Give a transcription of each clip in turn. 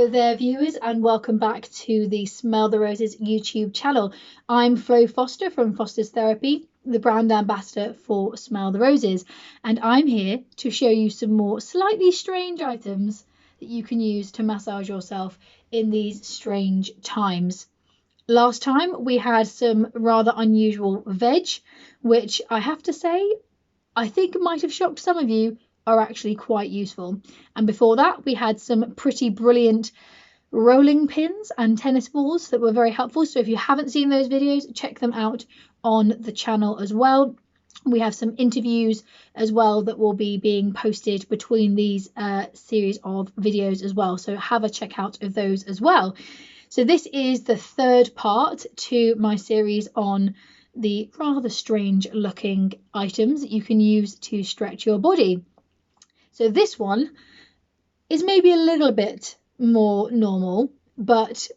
Hello there, viewers, and welcome back to the Smell the Roses YouTube channel. I'm Flo Foster from Foster's Therapy, the brand ambassador for Smell the Roses, and I'm here to show you some more slightly strange items that you can use to massage yourself in these strange times. Last time we had some rather unusual veg, which I have to say, I think might have shocked some of you, are actually quite useful. And before that, we had some pretty brilliant rolling pins and tennis balls that were very helpful. So if you haven't seen those videos, check them out on the channel as well. We have some interviews as well that will be being posted between these series of videos as well. So have a check out of those as well. So this is the third part to my series on the rather strange looking items that you can use to stretch your body. So this one is maybe a little bit more normal, but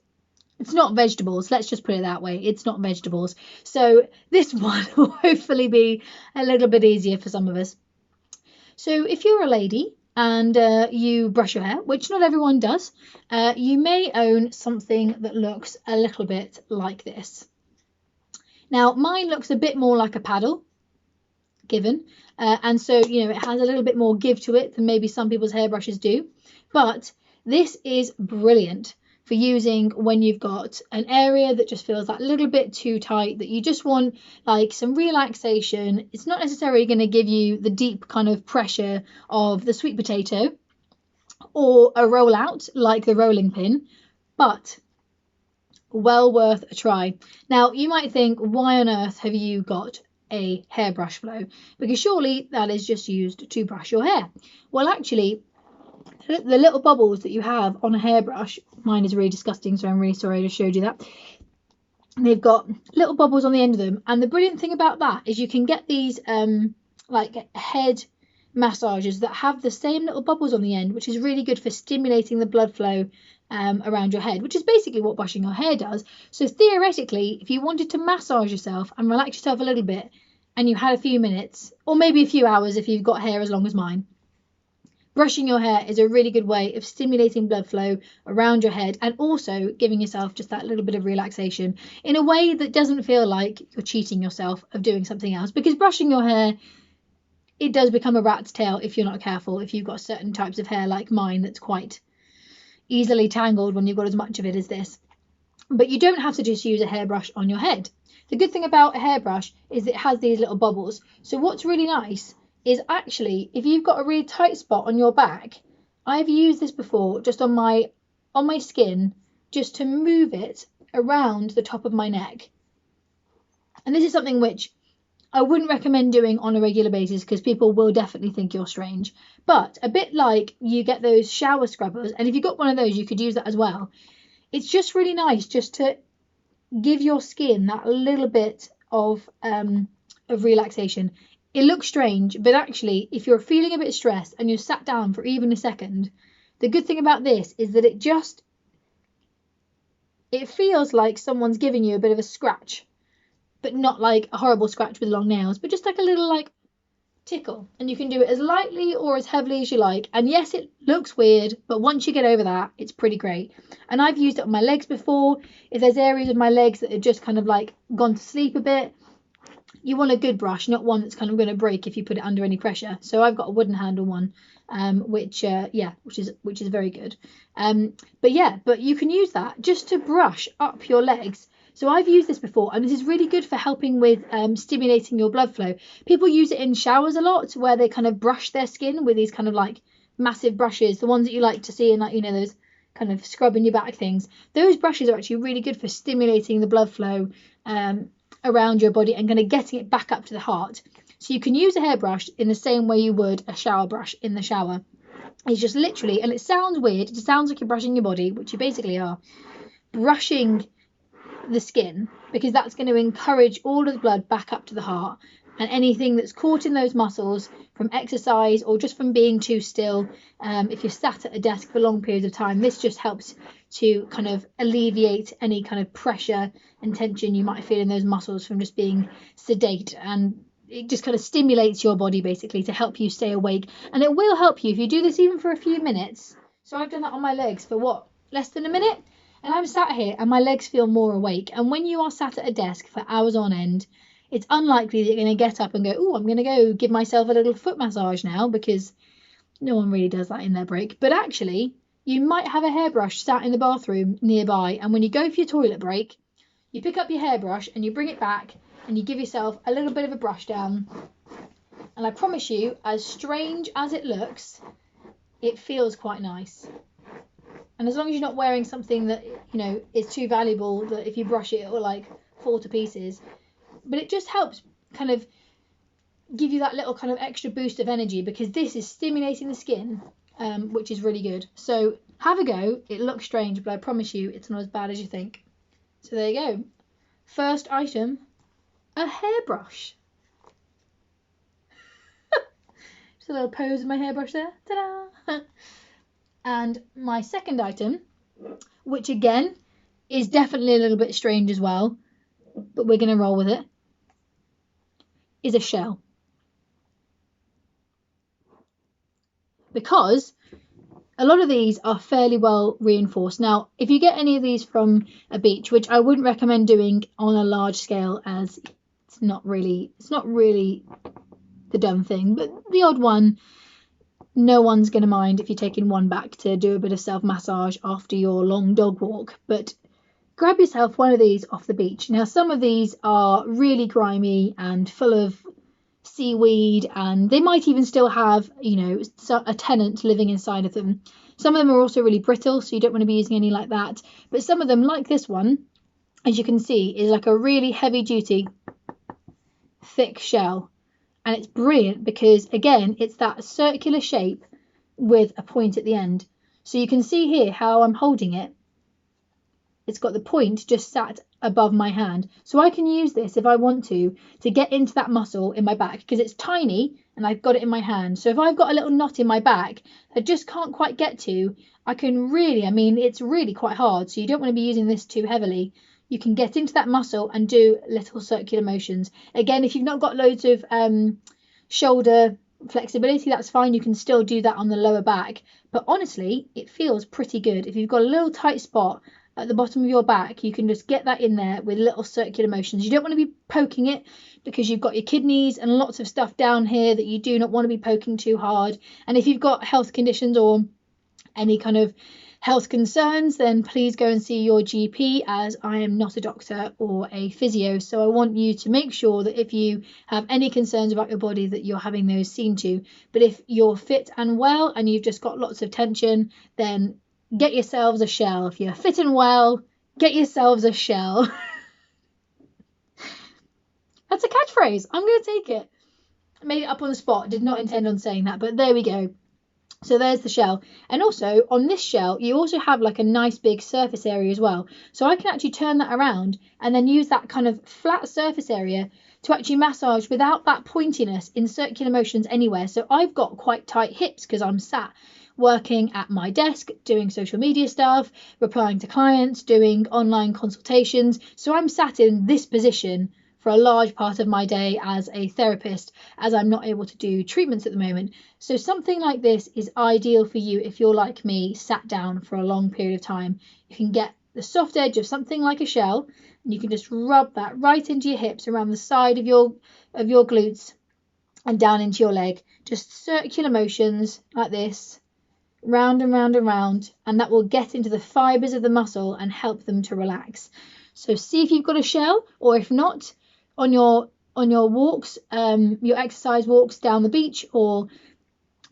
it's not vegetables. Let's just put it that way. It's not vegetables. So this one will hopefully be a little bit easier for some of us. So if you're a lady and you brush your hair, which not everyone does, you may own something that looks a little bit like this. Now, mine looks a bit more like a paddle, given. And so, you know, it has a little bit more give to it than maybe some people's hairbrushes do. But this is brilliant for using when you've got an area that just feels that little bit too tight, that you just want like some relaxation. It's not necessarily going to give you the deep kind of pressure of the sweet potato or a rollout like the rolling pin, but well worth a try. Now, you might think, why on earth have you got a hairbrush, Flo? Because surely that is just used to brush your hair. Well, actually, the little bubbles that you have on a hairbrush, mine is really disgusting, so I'm really sorry I just showed you that. They've got little bubbles on the end of them, and the brilliant thing about that is you can get these like head massages that have the same little bubbles on the end, which is really good for stimulating the blood flow around your head, which is basically what brushing your hair does. So theoretically, if you wanted to massage yourself and relax yourself a little bit, and you had a few minutes, or maybe a few hours if you've got hair as long as mine, brushing your hair is a really good way of stimulating blood flow around your head and also giving yourself just that little bit of relaxation in a way that doesn't feel like you're cheating yourself of doing something else. Because brushing your hair, it does become a rat's tail if you're not careful, if you've got certain types of hair like mine that's quite easily tangled when you've got as much of it as this. But you don't have to just use a hairbrush on your head. The good thing about a hairbrush is it has these little bubbles. So what's really nice is actually, if you've got a really tight spot on your back, I've used this before just on my skin, just to move it around the top of my neck. And this is something which I wouldn't recommend doing on a regular basis because people will definitely think you're strange. But a bit like you get those shower scrubbers, and if you've got one of those, you could use that as well. It's just really nice just to give your skin that little bit of relaxation. It looks strange, but actually, if you're feeling a bit stressed and you're sat down for even a second, the good thing about this is that it feels like someone's giving you a bit of a scratch, but not like a horrible scratch with long nails, but just like a little like tickle. And you can do it as lightly or as heavily as you like. And yes, it looks weird, but once you get over that, it's pretty great. And I've used it on my legs before. If there's areas of my legs that have just kind of like gone to sleep a bit, you want a good brush, not one that's kind of going to break if you put it under any pressure. So I've got a wooden handle one, which is very good. But you can use that just to brush up your legs. So I've used this before, and this is really good for helping with stimulating your blood flow. People use it in showers a lot, where they kind of brush their skin with these kind of like massive brushes, the ones that you like to see in, like, you know, those kind of scrubbing your back things. Those brushes are actually really good for stimulating the blood flow around your body and kind of getting it back up to the heart. So you can use a hairbrush in the same way you would a shower brush in the shower. It's just literally, and it sounds weird, it sounds like you're brushing your body, which you basically are, brushing the skin, because that's going to encourage all of the blood back up to the heart, and anything that's caught in those muscles from exercise or just from being too still, if you're sat at a desk for long periods of time, this just helps to kind of alleviate any kind of pressure and tension you might feel in those muscles from just being sedate. And it just kind of stimulates your body basically to help you stay awake. And it will help you if you do this even for a few minutes. So I've done that on my legs for less than a minute. And I'm sat here and my legs feel more awake. And when you are sat at a desk for hours on end, it's unlikely that you're going to get up and go, oh, I'm going to go give myself a little foot massage now, because no one really does that in their break. But actually, you might have a hairbrush sat in the bathroom nearby. And when you go for your toilet break, you pick up your hairbrush and you bring it back and you give yourself a little bit of a brush down. And I promise you, as strange as it looks, it feels quite nice. And as long as you're not wearing something that, you know, is too valuable that if you brush it, it will like fall to pieces. But it just helps kind of give you that little kind of extra boost of energy, because this is stimulating the skin, which is really good. So have a go. It looks strange, but I promise you it's not as bad as you think. So there you go. First item, a hairbrush. Just a little pose of my hairbrush there. Ta-da! And my second item, which again is definitely a little bit strange as well, but we're going to roll with it, is a shell. Because a lot of these are fairly well reinforced. Now, if you get any of these from a beach, which I wouldn't recommend doing on a large scale, as it's not really the dumb thing, but the odd one, no one's going to mind if you're taking one back to do a bit of self-massage after your long dog walk. But grab yourself one of these off the beach. Now, some of these are really grimy and full of seaweed, and they might even still have, you know, a tenant living inside of them. Some of them are also really brittle, so you don't want to be using any like that. But some of them, like this one, as you can see, is like a really heavy-duty, thick shell. And it's brilliant because, again, it's that circular shape with a point at the end. So you can see here how I'm holding it. It's got the point just sat above my hand. So I can use this if I want to get into that muscle in my back, because it's tiny and I've got it in my hand. So if I've got a little knot in my back I just can't quite get to, I can really, I mean, it's really quite hard. So you don't want to be using this too heavily. You can get into that muscle and do little circular motions. Again, if you've not got loads of shoulder flexibility, that's fine. You can still do that on the lower back. But honestly, it feels pretty good. If you've got a little tight spot at the bottom of your back, you can just get that in there with little circular motions. You don't want to be poking it, because you've got your kidneys and lots of stuff down here that you do not want to be poking too hard. And if you've got health conditions or any kind of health concerns, then please go and see your GP, as I am not a doctor or a physio. So I want you to make sure that if you have any concerns about your body, that you're having those seen to. But if you're fit and well and you've just got lots of tension, then get yourselves a shell. If you're fit and well, get yourselves a shell. That's a catchphrase. I'm going to take it. I made it up on the spot. Did not intend on saying that, but there we go. So there's the shell. And also on this shell, you also have like a nice big surface area as well. So I can actually turn that around and then use that kind of flat surface area to actually massage without that pointiness in circular motions anywhere. So I've got quite tight hips because I'm sat working at my desk, doing social media stuff, replying to clients, doing online consultations. So I'm sat in this position for a large part of my day as a therapist, as I'm not able to do treatments at the moment. So something like this is ideal for you if you're like me, sat down for a long period of time. You can get the soft edge of something like a shell, and you can just rub that right into your hips, around the side of your glutes and down into your leg. Just circular motions like this, round and round and round, and that will get into the fibers of the muscle and help them to relax. So see if you've got a shell, or if not, on your walks, your exercise walks down the beach, or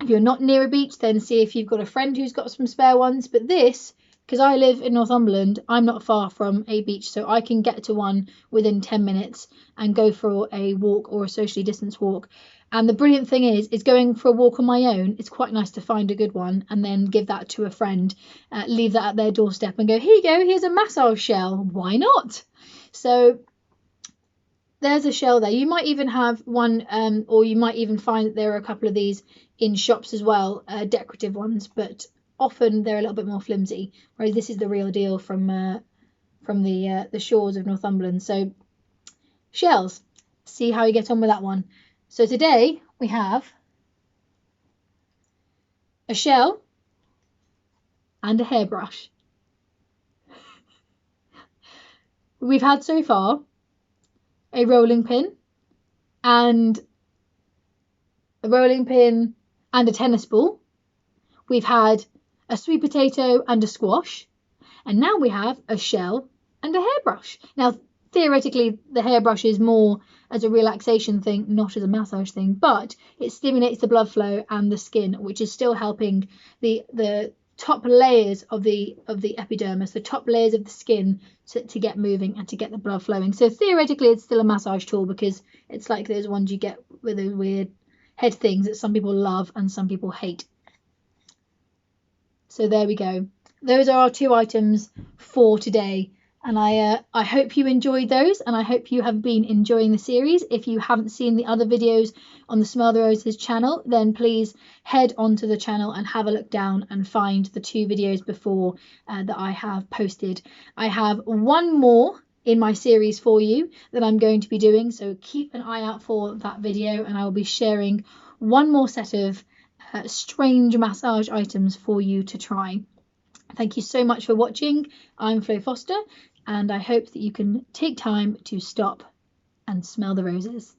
if you're not near a beach, then see if you've got a friend who's got some spare ones. But this, because I live in Northumberland, I'm not far from a beach, so I can get to one within 10 minutes and go for a walk or a socially distanced walk. And the brilliant thing is going for a walk on my own. It's quite nice to find a good one and then give that to a friend, leave that at their doorstep and go, here you go, here's a massage shell. Why not? So there's a shell there. You might even have one, or you might even find that there are a couple of these in shops as well, decorative ones, but often they're a little bit more flimsy, whereas this is the real deal from the shores of Northumberland. So shells, see how you get on with that one. So today we have a shell and a hairbrush. we've had so far a rolling pin and a tennis ball. We've had a sweet potato and a squash, and now we have a shell and a hairbrush. Now, theoretically, the hairbrush is more as a relaxation thing, not as a massage thing, but it stimulates the blood flow and the skin, which is still helping the top layers of the epidermis, the top layers of the skin to get moving and to get the blood flowing. So theoretically, it's still a massage tool, because it's like those ones you get with those weird head things that some people love and some people hate. So there we go. Those are our 2 items for today. And I hope you enjoyed those, and I hope you have been enjoying the series. If you haven't seen the other videos on the Smell the Roses channel, then please head onto the channel and have a look down and find the 2 videos before that I have posted. I have one more in my series for you that I'm going to be doing, so keep an eye out for that video, and I will be sharing one more set of strange massage items for you to try. Thank you so much for watching. I'm Flo Foster, and I hope that you can take time to stop and smell the roses.